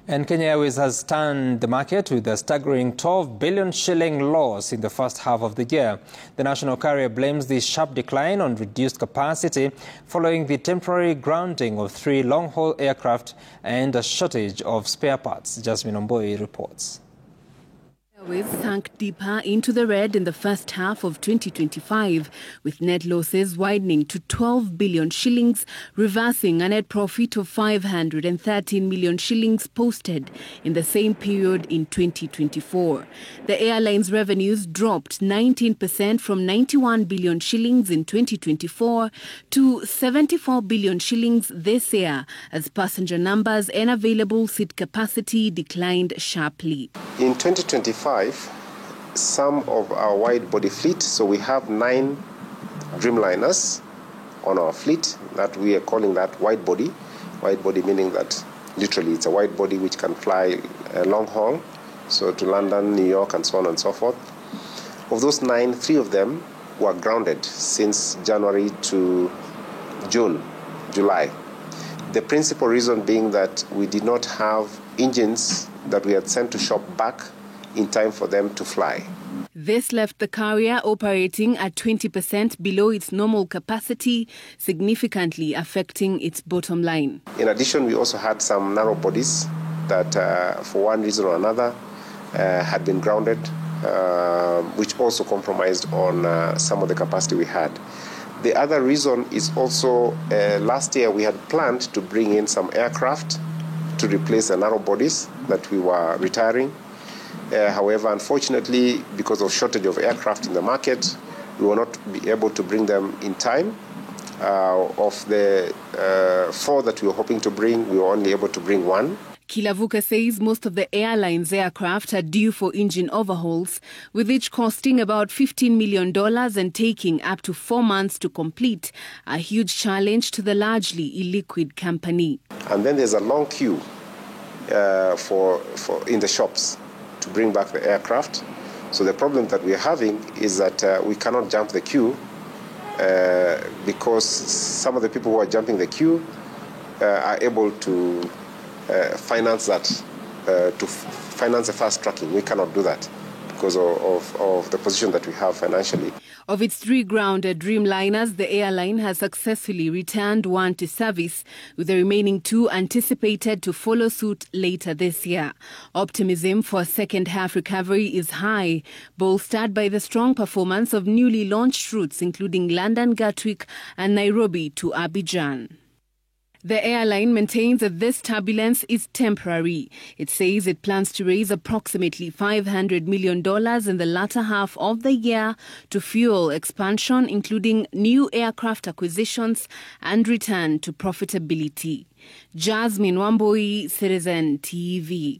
And Kenya Airways has stunned the market with a staggering 12 billion shilling loss in the first half of the year. The national carrier blames the sharp decline on reduced capacity following the temporary grounding of 3 long-haul aircraft and a shortage of spare parts. Jasmine Omboi reports. Airways sank deeper into the red in the first half of 2025, with net losses widening to 12 billion shillings, reversing a net profit of 513 million shillings posted in the same period in 2024. The airline's revenues dropped 19% from 91 billion shillings in 2024 to 74 billion shillings this year, as passenger numbers and available seat capacity declined sharply. In 2025, some of our wide-body fleet, so we have 9 Dreamliners on our fleet that we are calling that wide-body. Wide-body meaning that literally it's a wide-body which can fly a long haul, so to London, New York, and so on and so forth. Of those 9, 3 of them were grounded since January to July. The principal reason being that we did not have engines that we had sent to shop back in time for them to fly. This left the carrier operating at 20% below its normal capacity, significantly affecting its bottom line. In addition, we also had some narrow bodies that, for one reason or another, had been grounded, which also compromised on some of the capacity we had. The other reason is also last year we had planned to bring in some aircraft to replace the narrow bodies that we were retiring. However, unfortunately, because of shortage of aircraft in the market, we will not be able to bring them in time. Of the 4 that we were hoping to bring, we were only able to bring 1. Kilavuka says most of the airline's aircraft are due for engine overhauls, with each costing about $15 million and taking up to 4 months to complete, a huge challenge to the largely illiquid company. And then there's a long queue for in the shops to bring back the aircraft. So the problem that we're having is that we cannot jump the queue because some of the people who are jumping the queue are able to finance that, to finance the fast tracking. We cannot do that because of the position that we have financially. Of its 3 grounded Dreamliners, the airline has successfully returned 1 to service, with the remaining 2 anticipated to follow suit later this year. Optimism for a second-half recovery is high, bolstered by the strong performance of newly launched routes including London Gatwick and Nairobi to Abidjan. The airline maintains that this turbulence is temporary. It says it plans to raise approximately $500 million in the latter half of the year to fuel expansion, including new aircraft acquisitions and return to profitability. Jasmine Omboi, Citizen TV.